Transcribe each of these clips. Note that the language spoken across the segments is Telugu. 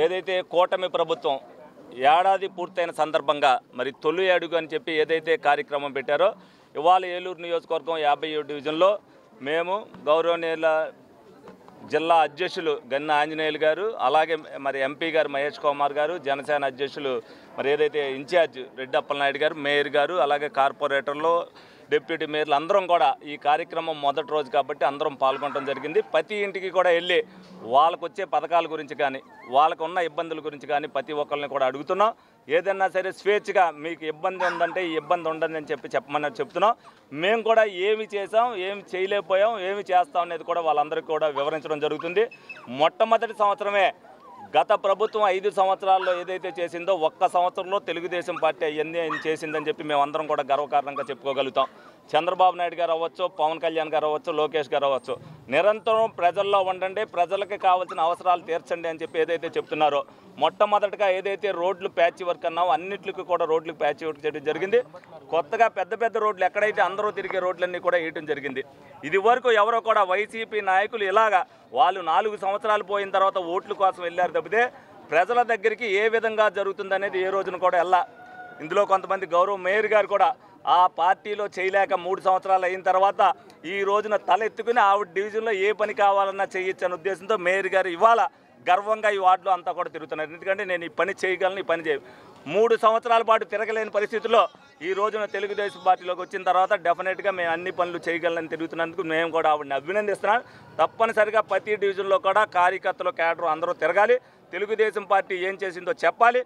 ఏదైతే కూటమి ప్రభుత్వం ఏడాది పూర్తయిన సందర్భంగా మరి తొలి అడుగు అని చెప్పి ఏదైతే కార్యక్రమం పెట్టారో ఇవాళ ఏలూరు నియోజకవర్గం 57 డివిజన్లో మేము గౌరవనీయుల జిల్లా అధ్యక్షులు గన్న ఆంజనేయులు గారు, అలాగే మరి ఎంపీ గారు మహేష్ కుమార్ గారు, జనసేన అధ్యక్షులు మరి ఏదైతే ఇన్ఛార్జ్ రెడ్డి అప్పలనాయుడు గారు, మేయర్ గారు, అలాగే కార్పొరేటర్లు, డిప్యూటీ మేయర్లు అందరం కూడా ఈ కార్యక్రమం మొదటి రోజు కాబట్టి అందరం పాల్గొనడం జరిగింది. ప్రతి ఇంటికి కూడా వెళ్ళి వాళ్ళకు వచ్చే పథకాల గురించి కానీ వాళ్ళకు ఉన్న ఇబ్బందుల గురించి కానీ ప్రతి ఒక్కరిని కూడా అడుగుతున్నాం. ఏదైనా సరే స్వేచ్ఛగా మీకు ఇబ్బంది ఉందంటే ఈ ఇబ్బంది ఉండదు అని చెప్పమని చెప్తున్నాం. మేము కూడా ఏమి చేసాం, ఏమి చేయలేకపోయాం, ఏమి చేస్తాం అనేది కూడా వాళ్ళందరికీ కూడా వివరించడం జరుగుతుంది. మొట్టమొదటి సంవత్సరమే గత ప్రభుత్వం 5 సంవత్సరాల్లో ఏదైతే చేసిందో ఒక్క సంవత్సరంలో తెలుగుదేశం పార్టీ అవన్నీ చేసిందని చెప్పి మేమందరం కూడా గర్వకారణంగా చెప్పుకోగలుగుతాం. చంద్రబాబు నాయుడు గారు అవ్వచ్చు, పవన్ కళ్యాణ్ గారు అవ్వచ్చు, లోకేష్ గారు అవ్వచ్చు, నిరంతరం ప్రజల్లో ఉండండి, ప్రజలకి కావాల్సిన అవసరాలు తీర్చండి అని చెప్పి ఏదైతే చెప్తున్నారో మొట్టమొదటిగా ఏదైతే రోడ్లు ప్యాచ్ వర్క్ అన్నామో అన్నింటికి కూడా రోడ్లు ప్యాచ్ వర్క్ చేయడం జరిగింది. కొత్తగా పెద్ద పెద్ద రోడ్లు ఎక్కడైతే అందరూ తిరిగే రోడ్లన్నీ కూడా వేయటం జరిగింది. ఇది వరకు ఎవరో కూడా వైసీపీ నాయకులు ఇలాగా వాళ్ళు 4 సంవత్సరాలు పోయిన తర్వాత ఓట్ల కోసం వెళ్ళారు తప్పితే ప్రజల దగ్గరికి ఏ విధంగా జరుగుతుందనేది ఏ రోజున కూడా వెళ్ళా. ఇందులో కొంతమంది గౌరవ మేయర్ గారు కూడా ఆ పార్టీలో చేయలేక 3 సంవత్సరాలు అయిన తర్వాత ఈ రోజున తలెత్తుకుని ఆవిడ డివిజన్లో ఏ పని కావాలన్నా చేయొచ్చు అనే ఉద్దేశంతో మేయర్ గారు ఇవాళ గర్వంగా ఈ వార్డులో అంతా కూడా తిరుగుతున్నారు. ఎందుకంటే నేను ఈ పని చేయగలను, ఈ పని 3 సంవత్సరాల పాటు తిరగలేని పరిస్థితుల్లో ఈ రోజున తెలుగుదేశం పార్టీలోకి వచ్చిన తర్వాత డెఫినెట్గా మేము అన్ని పనులు చేయగలని తిరుగుతున్నందుకు మేము కూడా ఆవిడని అభినందిస్తున్నాం. తప్పనిసరిగా ప్రతి డివిజన్లో కూడా కార్యకర్తలు, క్యాడర్ అందరూ తిరగాలి. తెలుగుదేశం పార్టీ ఏం చేసిందో చెప్పాలి,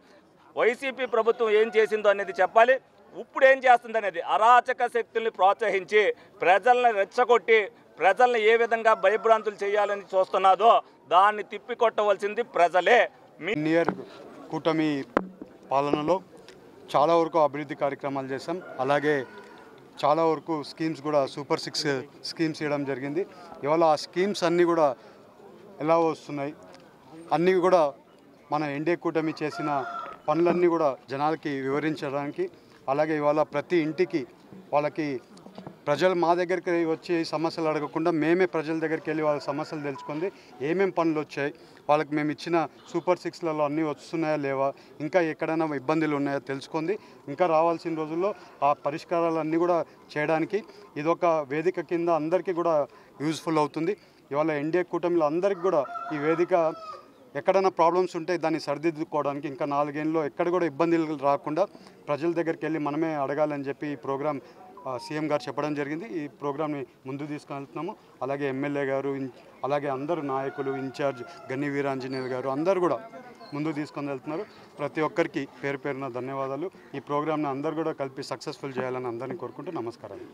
వైసీపీ ప్రభుత్వం ఏం చేసిందో అనేది చెప్పాలి. ఇప్పుడు ఏం చేస్తుంది అనేది అరాచక శక్తుల్ని ప్రోత్సహించి ప్రజల్ని రెచ్చగొట్టి ప్రజల్ని ఏ విధంగా భయభ్రాంతులు చేయాలని చూస్తున్నాదో దాన్ని తిప్పికొట్టవలసింది ప్రజలే. నియర్ కూటమి పాలనలో చాలా వరకు అభివృద్ధి కార్యక్రమాలు చేశాం. అలాగే చాలా వరకు స్కీమ్స్ కూడా సూపర్ 6 స్కీమ్స్ ఇవ్వడం జరిగింది. ఇవాళ ఆ స్కీమ్స్ అన్నీ కూడా ఎలా వస్తున్నాయి అన్నీ కూడా మన ఎన్డీఏ కూటమి చేసిన పనులన్నీ కూడా జనాలకి వివరించడానికి, అలాగే ఇవాళ ప్రతి ఇంటికి వాళ్ళకి ప్రజలు మా దగ్గరికి వచ్చి సమస్యలు అడగకుండా మేమే ప్రజల దగ్గరికి వెళ్ళి వాళ్ళ సమస్యలు తెలుసుకుంది, ఏమేమి పనులు వచ్చాయి, వాళ్ళకి మేము ఇచ్చిన సూపర్ 6లలో అన్నీ వస్తున్నాయా లేవా, ఇంకా ఎక్కడైనా ఇబ్బందులు ఉన్నాయా తెలుసుకుంది. ఇంకా రావాల్సిన రోజుల్లో ఆ పరిష్కారాలన్నీ కూడా చేయడానికి ఇదొక వేదిక కింద అందరికీ కూడా యూజ్ఫుల్ అవుతుంది. ఇవాళ ఎన్డీఏ కూటమిలో అందరికీ కూడా ఈ వేదిక ఎక్కడైనా ప్రాబ్లమ్స్ ఉంటే దాన్ని సరిదిద్దుకోవడానికి ఇంకా 4 ఏళ్ళలో ఎక్కడ కూడా ఇబ్బందులు రాకుండా ప్రజల దగ్గరికి వెళ్ళి మనమే అడగాలని చెప్పి ఈ ప్రోగ్రాం సీఎం గారు చెప్పడం జరిగింది. ఈ ప్రోగ్రామ్ని ముందు తీసుకెళ్తున్నాము. అలాగే ఎమ్మెల్యే గారు, అలాగే అందరు నాయకులు, ఇన్ఛార్జ్ గన్ని వీరాంజనేయులు గారు అందరూ కూడా ముందు తీసుకొని వెళ్తున్నారు. ప్రతి ఒక్కరికి పేరు పేరున ధన్యవాదాలు. ఈ ప్రోగ్రామ్ని అందరూ కూడా కలిపి సక్సెస్ఫుల్ చేయాలని అందరినీ కోరుకుంటూ నమస్కారాలు.